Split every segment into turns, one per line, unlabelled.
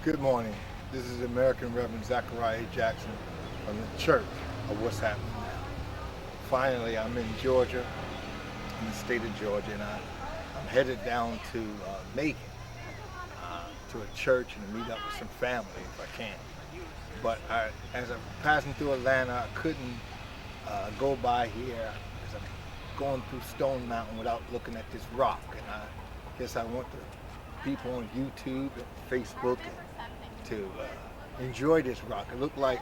Good morning. This is American Reverend Zachariah Jackson from the Church of What's Happening Now. Finally, I'm in Georgia, in the state of Georgia, and I'm headed down to Macon, to a church and to meet up with some family if I can. But as I'm passing through Atlanta, I couldn't go by here as I'm going through Stone Mountain without looking at this rock. And I guess I want the people on YouTube and Facebook to enjoy this rock. It looked like,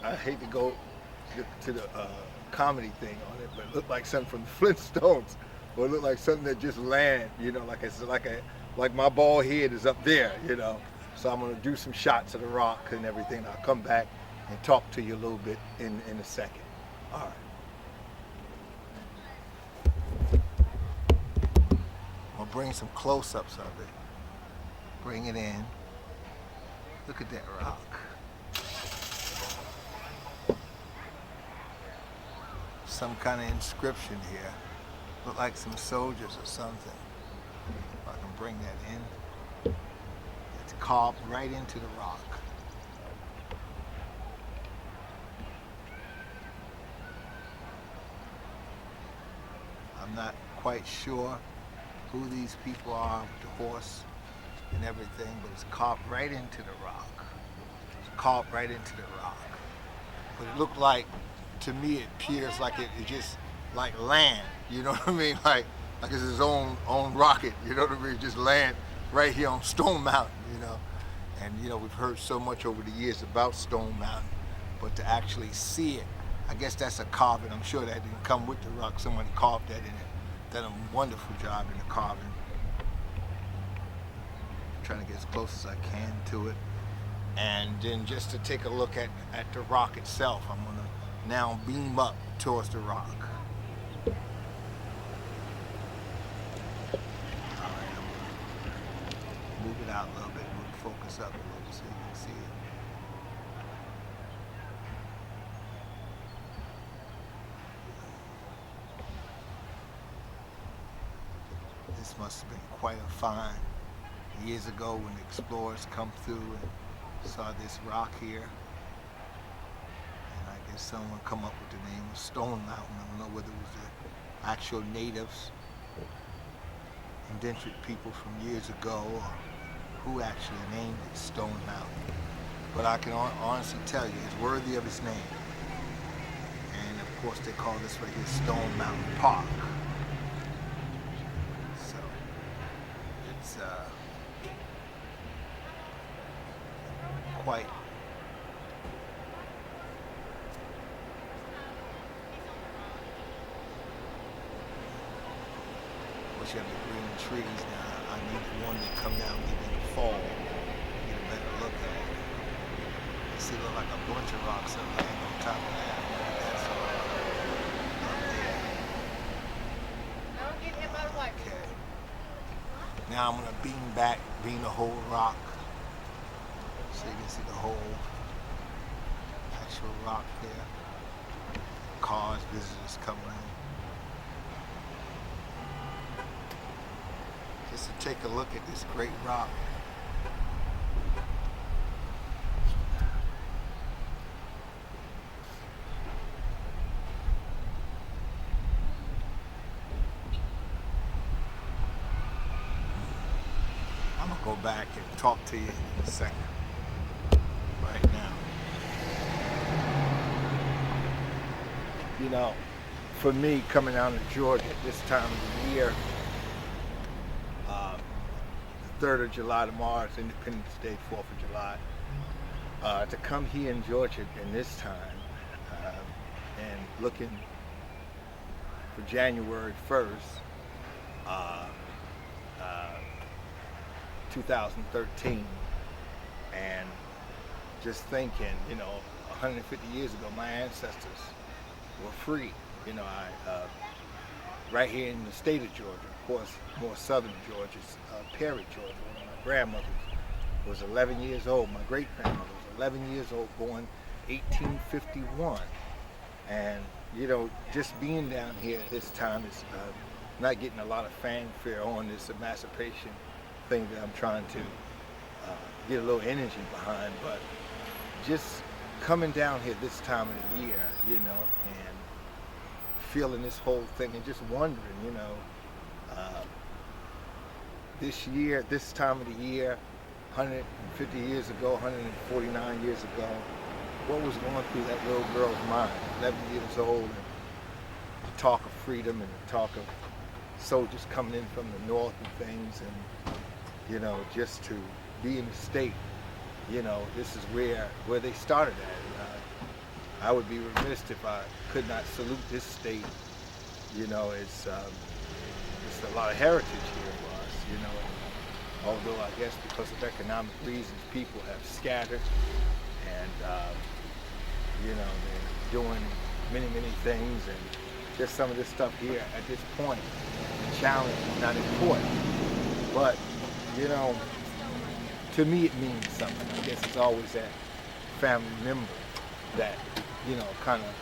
I hate to go to the comedy thing on it, but it looked like something from the Flintstones, or it looked like something that just landed, like my bald head is up there. So I'm gonna do some shots of the rock and everything. I'll come back and talk to you a little bit in a second. All right. I'll bring some close-ups of it. Bring it in. Look at that rock. Some kind of inscription here. Look like some soldiers or something. If I can bring that in. It's carved right into the rock. I'm not quite sure who these people are with the horse and everything, but it's carved right into the rock. It's carved right into the rock. But it looked like, to me, it appears like it just like land. You know what I mean? Like it's his own rocket. You know what I mean? Just land right here on Stone Mountain. And we've heard so much over the years about Stone Mountain, but to actually see it, I guess that's a carving. I'm sure that didn't come with the rock. Someone carved that in it. Done a wonderful job in the carving. Trying to get as close as I can to it. And then just to take a look at the rock itself, I'm gonna now beam up towards the rock. All right, I'm gonna move it out a little bit, move the focus up a little so you can see it. This must have been quite a find years ago when the explorers come through and saw this rock here. And I guess someone come up with the name of Stone Mountain. I don't know whether it was the actual natives, indentured people from years ago, or who actually named it Stone Mountain. But I can honestly tell you, it's worthy of its name. And of course they call this right here Stone Mountain Park. So it's quite wish you had the green trees now. I need one to come down maybe in the fall, get a better look at it. You see, look like a bunch of rocks up there on top of that. That's up there. Okay. Now I'm gonna beam the whole rock, so you can see the whole actual rock there. Cars, visitors coming in. Just to take a look at this great rock. I'm gonna go back and talk to you in a second. Right now. For me, coming out of Georgia at this time of the year, the 3rd of July tomorrow, it's Independence Day, 4th of July, to come here in Georgia in this time and looking for January 1st, 2013, and just thinking, 150 years ago, my ancestors were free. Right here in the state of Georgia, of course, more southern Georgia, Perry, Georgia. One of my grandmothers was 11 years old. My great-grandmother was 11 years old, born 1851. And, just being down here at this time is not getting a lot of fanfare on this emancipation thing that I'm trying to get a little energy behind. But just coming down here this time of the year, you know, and feeling this whole thing and just wondering, you know, this year, this time of the year, 150 years ago, 149 years ago, what was going through that little girl's mind, 11 years old, and the talk of freedom and the talk of soldiers coming in from the north and things, and, you know, just to be in the state, you know, this is where they started at. I would be remiss if I could not salute this state. You know, it's a lot of heritage here for us, you know. Although I guess because of economic reasons, people have scattered, and you know, they're doing many things, and just some of this stuff here at this point, the challenge is not important. But you know, to me it means something. I guess it's always that family member that, you know, kind of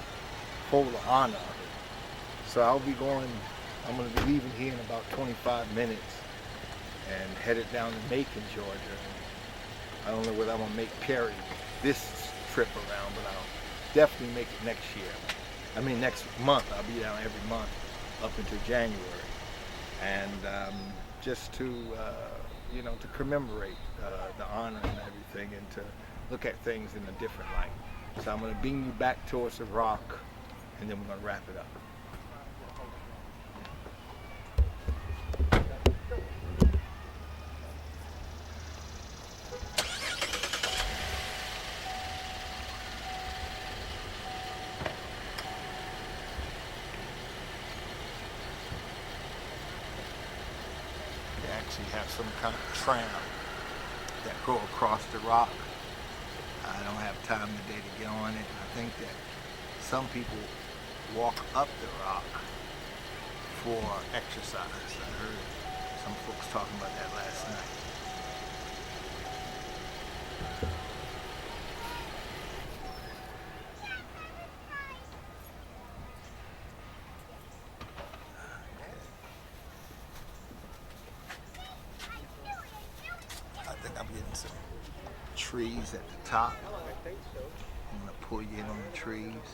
hold the honor of it. So I'm going to be leaving here in about 25 minutes and headed down to Macon, Georgia. I don't know whether I'm going to make Perry this trip around, but I'll definitely make it next year. I mean next month. I'll be down every month up until January. And just to, you know, to commemorate the honor and everything, and to look at things in a different light. So I'm going to bring you back towards the rock, and then we're going to wrap it up. They actually have some kind of tram that go across the rock. I don't have time today to get on it. I think that some people walk up the rock for exercise. I heard some folks talking about that last night. I think I'm getting some trees at the top. I'm going to pull you in on the trees.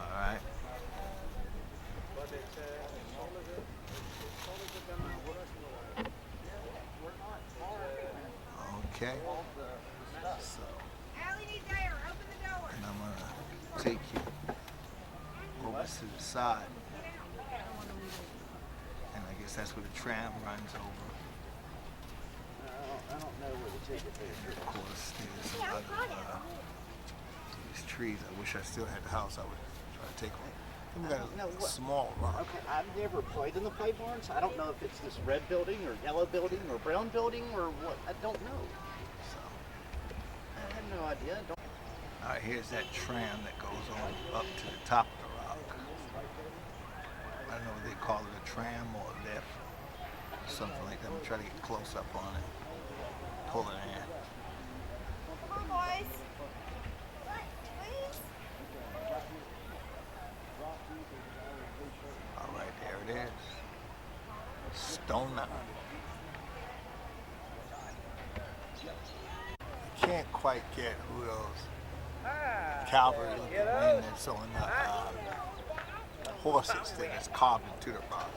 Alright. Okay. So, and I'm going to take you over to the side. And I guess that's where the tram runs over.
I don't know where to take it there.
Of course, there's a lot of these trees. I wish I still had the house. I would try to take one. Then we got a small rock.
Okay, I've never played in the play barns. I don't know if it's this red building or yellow building or brown building or what. I don't know.
So,
I have no idea.
all right, here's that tram that goes on up to the top of the rock. I don't know if they call it a tram or a lift or something like that. I'm gonna try to get close up on it. Pull it in.
Come on, boys. Please.
All right, there it is. Stone Mountain. You can't quite get who those cavalry looking men that's on the horses that is carved into the rock.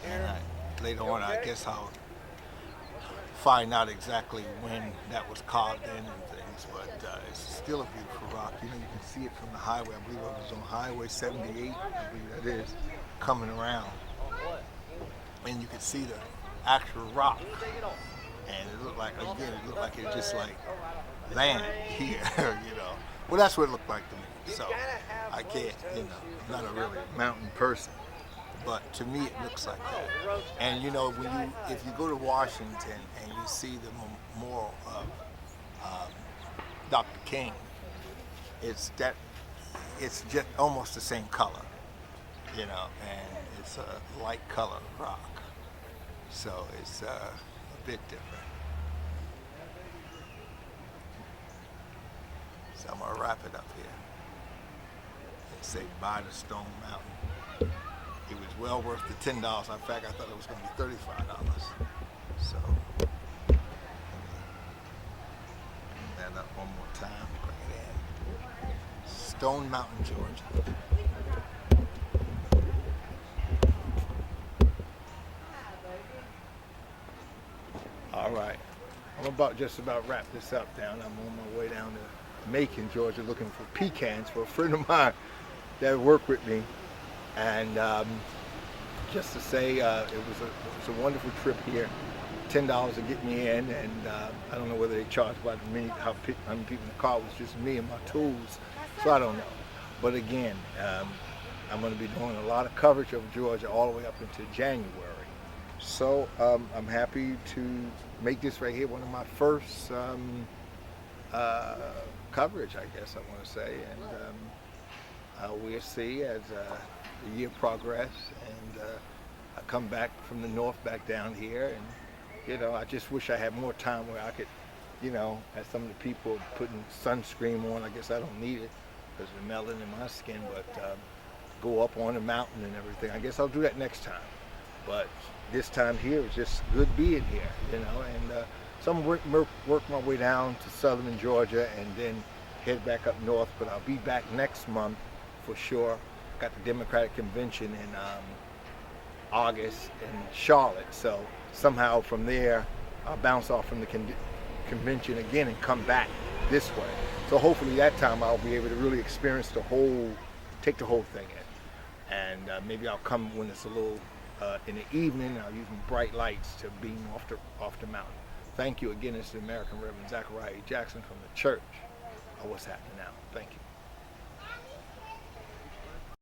And later on, I guess I'll find out exactly when that was carved in and things, but it's still a beautiful rock. You know, you can see it from the highway. I believe it was on Highway 78, I believe that is, coming around. And you can see the actual rock. And it looked like, again, it looked like it just like land here, you know. Well, that's what it looked like to me. So I can't, you know, I'm not a really mountain person. But to me, it looks like that. And you know, when if you go to Washington and you see the memorial of Dr. King, it's just almost the same color, you know, and it's a light color rock, so it's a bit different. So I'm gonna wrap it up here and say bye to Stone Mountain. It was well worth the $10. In fact, I thought it was going to be $35. So. Stone Mountain, Georgia. All right, I'm just about wrap this up down. I'm on my way down to Macon, Georgia, looking for pecans for a friend of mine that worked with me. And just to say, it was a wonderful trip here. $10 to get me in, and I don't know whether they charged by the minute, how many people in the car. It was just me and my tools, so I don't know. But again, I'm going to be doing a lot of coverage of Georgia all the way up into January. So I'm happy to make this right here one of my first coverage, I guess I want to say, and we'll see as the year progress, and I come back from the north back down here, and I just wish I had more time where I could, as some of the people are putting sunscreen on. I guess I don't need it because of the melanin in my skin, but go up on the mountain and everything. I guess I'll do that next time. But this time here is just good being here, and so I'm work my way down to southern Georgia and then head back up north. But I'll be back next month for sure. Got the Democratic convention in August in Charlotte, so somehow from there I'll bounce off from the convention again and come back this way. So hopefully that time I'll be able to really experience take the whole thing in, and maybe I'll come when it's a little in the evening. I'll use bright lights to beam off the mountain. Thank you again. It's the American Reverend Zachariah Jackson from the church of What's Happening Now. Thank you.